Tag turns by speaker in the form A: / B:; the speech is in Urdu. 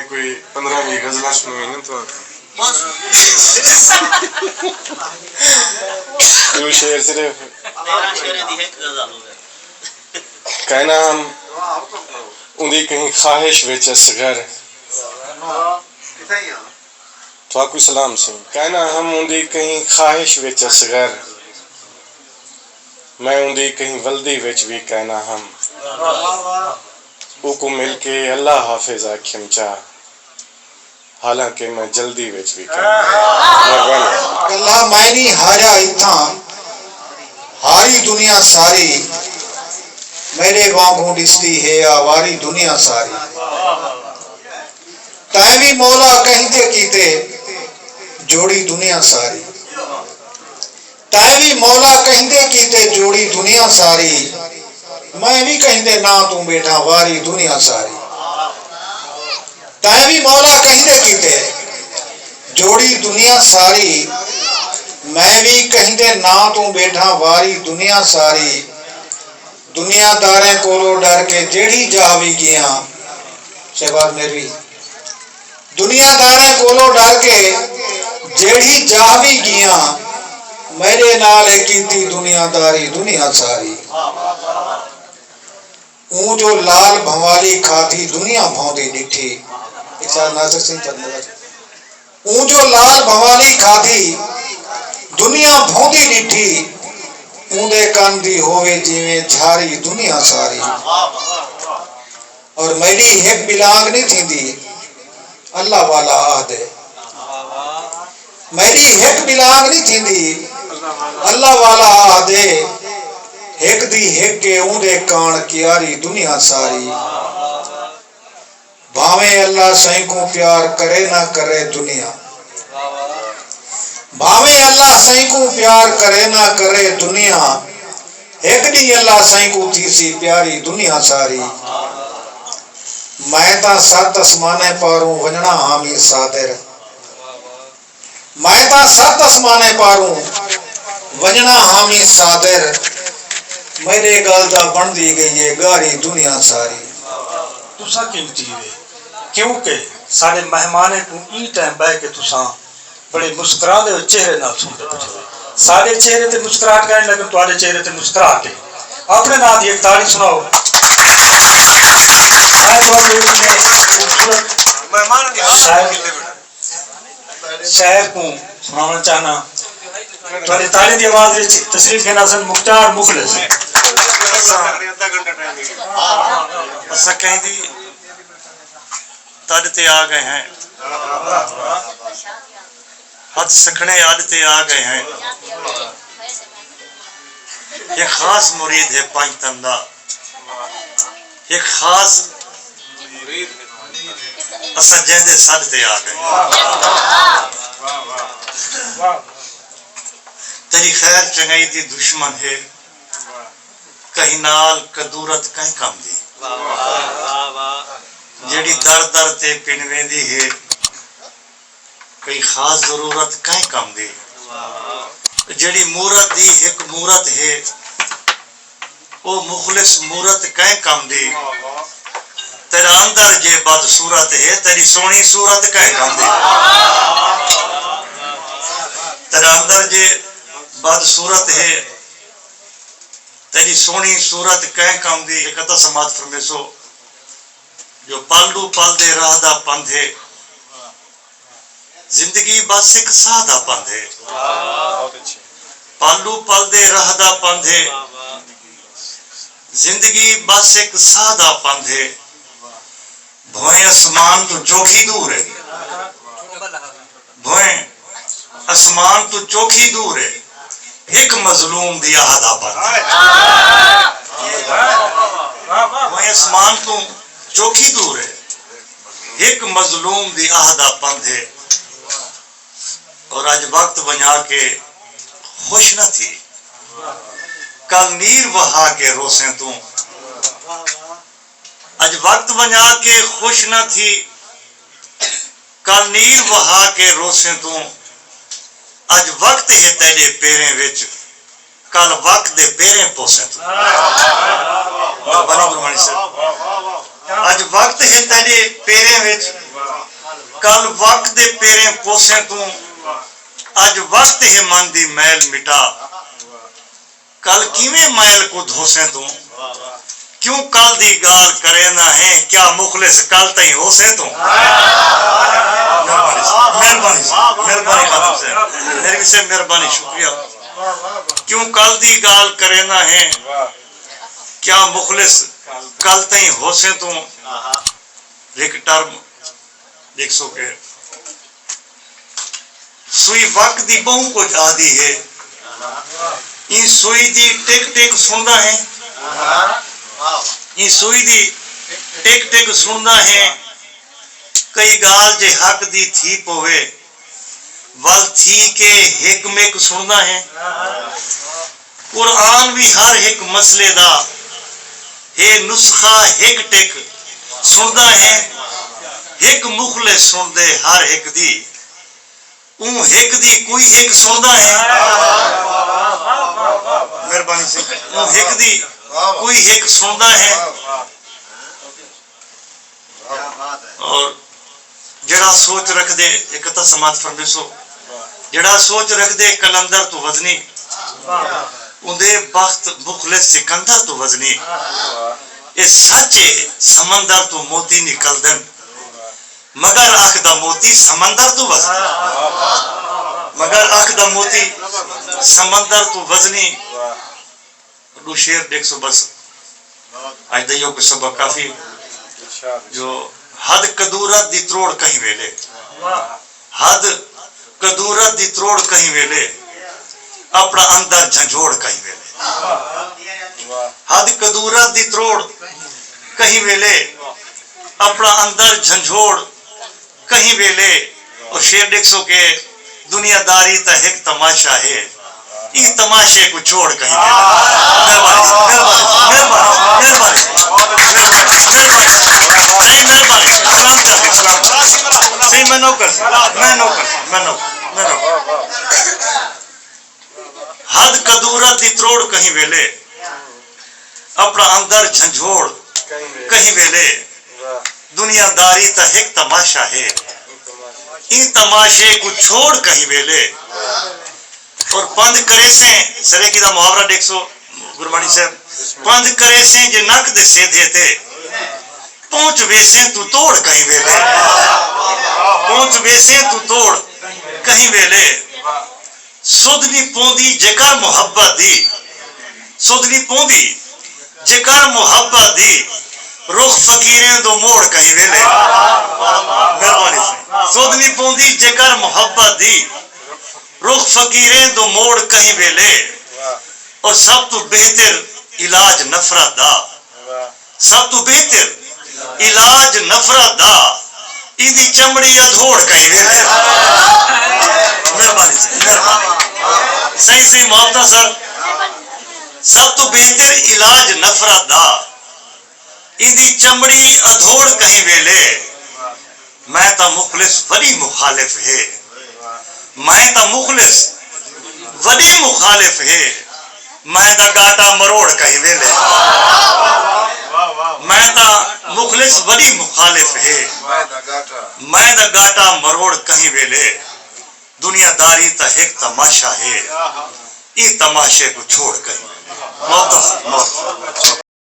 A: کوئی 15-20 غزلہ سنوئی نا تو تو شعر صرف کہنا ہم اندی کہیں خواہش وچ اصغر تو آپ کو سلام سے کہنا ہم اندی کہیں خواہش وچ اصغر میں اندی کہیں ولدی وچ بھی کہنا ہم او کو مل کے اللہ حافظ آکھم چاہ حالانکہ میں جلدی وچ بھی کہنا
B: اللہ مائنی ہارا اتھاں ہاری دنیا ساری میرے وانگوں ڈستی ہے آواری دنیا ساری تائمی مولا کہندے کیتے جوڑی دنیا ساری تائمی مولا کہندے کیتے جوڑی دنیا ساری میں بھی کہندے نا تو بیٹھا واری دنیا ساری تائمی مولا کہندے کیتے جوڑی دنیا ساری میں بھی کہندے نا تو بیٹھا واری دنیا ساری دنیا داریں کولو ڈر کے جیڑی جاوی گیاں شہباز میروی دنیا داریں کولو ڈر کے جیڑی جاوی گیاں میرے نال کیتی دنیا داری دنیا ساری اون جو لال بھوالی کھاتی دنیا بھوندی ڈٹھی ایک ساتھ ناصر سنگھ چند اون جو لال بھوالی کھاتی دنیا بھوندی ڈٹھی اون دے کان دی ہوئے جیویں جھاری دنیا ساری اور میری ایک بلانگ نہیں تھی دی اللہ والا آدھے میری ایک بلانگ نہیں تھی دی اللہ والا آدھے ایک دی ایک کے اون دے کان کیاری دنیا ساری بھاویں اللہ سائیں کو پیار کرے نہ کرے دنیا بھاویں اللہ سائیں کو پیار کرے نہ کرے دنیا ایک دی اللہ سائیں کو تھی سی پیاری دنیا ساری میں تا سات اسمانے پاروں ونجنا حامی صادر میں تا سات اسمانے پاروں ونجنا حامی صادر میرے گالدہ بن دی گئی ہے گاری دنیا ساری
C: تسا قیمتی ہے کیونکہ سارے مہمانے کو ای ٹائم بہ کے تسا بڑے مسکرا دے چہرے نہ سن دے سارے چہرے تے مسکراہٹ کرنے لگے تمہارے چہرے تے مسکراہٹ ہے اپنے نام دی ایک تاڑی سناؤ شاعر کو سنانا چاہنا تمہاری تاڑی دی آواز تشریف کے ناظرین مختار مخلص
D: اسا کہیں دی تاڑی تے آ گئے ہیں حد سکھنے آدتے آ گئے ہیں ایک خاص مرید ہے پانچ تندہ ایک خاص اسا جہندے صدتے آ گئے تیری خیر چنگائی دی دشمن ہے کہیں نال کدورت کہیں کم دی جیڑی در در تے پنویں دی ہے کئی خاص ضرورت کہیں کم دی جڑی مورت دی ایک مورت ہے او مخلص مورت کہیں کم دی تیرا اندر جے بد صورت ہے تیری سونی صورت کہیں کم دی تیرا اندر جے بد صورت ہے تیری سونی صورت کہیں کم دی ایک عطا سماعت فرمیسو جو پلڈو پل دے راہ دا پندھے زندگی بس ایک سادہ پندھے پالو پل دے راہ دا پندھے زندگی بس ایک سادہ پندھے بھوئیں اسمان تو چوکھی دور ہے بھوئیں اسمان تو چوکھی دور ہے ایک مظلوم دی آہدہ پندھے بھوئیں اسمان تو چوکھی دور ہے ایک مظلوم دی آہدہ پندھے اور آج وقت بنا کے خوش نہ تھی کل نیر وہا کے روسیں تو آج وقت بنا کے خوش نہ تھی کل نیر وہا کے روسیں تو آج وقت ہے تیرے پیریں وچ کل وقت دے پیریں پوسیں تو آج وقت ہے تیرے پیریں وچ کل وقت دے پیریں پوسیں تو اج وقت ہے من دی میل مٹا کل کیویں میل کو دھوسیں تو کیوں کل دی گال کرے نہ ہے کیا مخلص کل تئیں ہوسیں تو مہربانی خادم صاحب میری سے مہربانی شکریہ کیوں کل دی گال کرے نہ ہے کیا مخلص کل تئیں ہوسیں تو ایک ٹرم دیکھ سو کہ سوئی وقت دی بہو کو آدھی ہے این سوئی دی ٹک ٹک سننا ہے این سوئی دی ٹک ٹک سننا ہے کئی گال جے حق دی تھی پوے ول تھی کے ہک مک سننا ہے قرآن بھی ہر ایک مسئلے دا ہے نسخہ ہک ٹک سننا ہے ایک مخلص سن دے ہر ایک دی اون ایک دی کوئی ایک سننا ہے مہربانی سے اون ایک دی کوئی ایک سننا ہے اور جڑا سوچ رکھ دے ایک تا سماعت فرمیسو جڑا سوچ رکھ دے کلندر تو وزنی اندے بخت مخلص سکندر تو وزنی اس سچے سمندر تو موتی نکل دن مگر آنکھ دا موتی سمندر تو وزنی مگر آنکھ دا موتی سمندر تو وزنی دو شیر دیکھ سو بس آج دیو کو سبق کافی جو حد قدورت دی تروڑ کہیں ویلے حد قدورت دی تروڑ کہیں ویلے اپنا اندر جھنجھوڑ کہیں ویلے حد قدورت دی تروڑ کہیں ویلے اپنا اندر جھنجھوڑ کہیں ویلے اور شیر دیکھ سو کہ دنیا داری تا ایک تماشا ہے یہ تماشے کو چھوڑ کہیں ویلے مہربانی میں نوکر حد قدورت دی تروڑ کہیں ویلے اپنا اندر جھنجھوڑ کہیں ویلے دنیا داری تا ایک تماشا ہے این تماشے کو چھوڑ کہیں ویلے اور پند کرے سے سرے کی دا محاورہ دیکھ سو گربانی صاحب پند کرے سے جو نک دے سیدھے تھے پہنچ ویسے تو توڑ کہیں ویلے پہنچ ویسے تو توڑ کہیں ویلے سودنی پوندی جکر محبت دی سودنی پوندی جکر محبت دی رخ فقیریں دو موڑ کہیں ویلے مہربانی سے سودنی پوندی جکر محبت دی رخ فقیریں دو موڑ کہیں ویلے اور سب تو بہتر علاج نفرت دا سب تو بہتر علاج نفرت دا ایدی چمڑی ادھوڑ کہیں ویلے مہربانی سے مہربانی صحیح سے محبتہ سر سب تو بہتر علاج نفرت دا ایدی چمڑی ادھوڑ کہیں ویلے میں تا مخلص ولی مخالف ہے میں تا مخلص ولی مخالف ہے میں دا گاٹا مروڑ کہیں ویلے میں تا مخلص ولی مخالف ہے میں دا گاٹا مروڑ کہیں ویلے دنیا داری تا ایک تماشا ہے یہ تماشے کو چھوڑ کہیں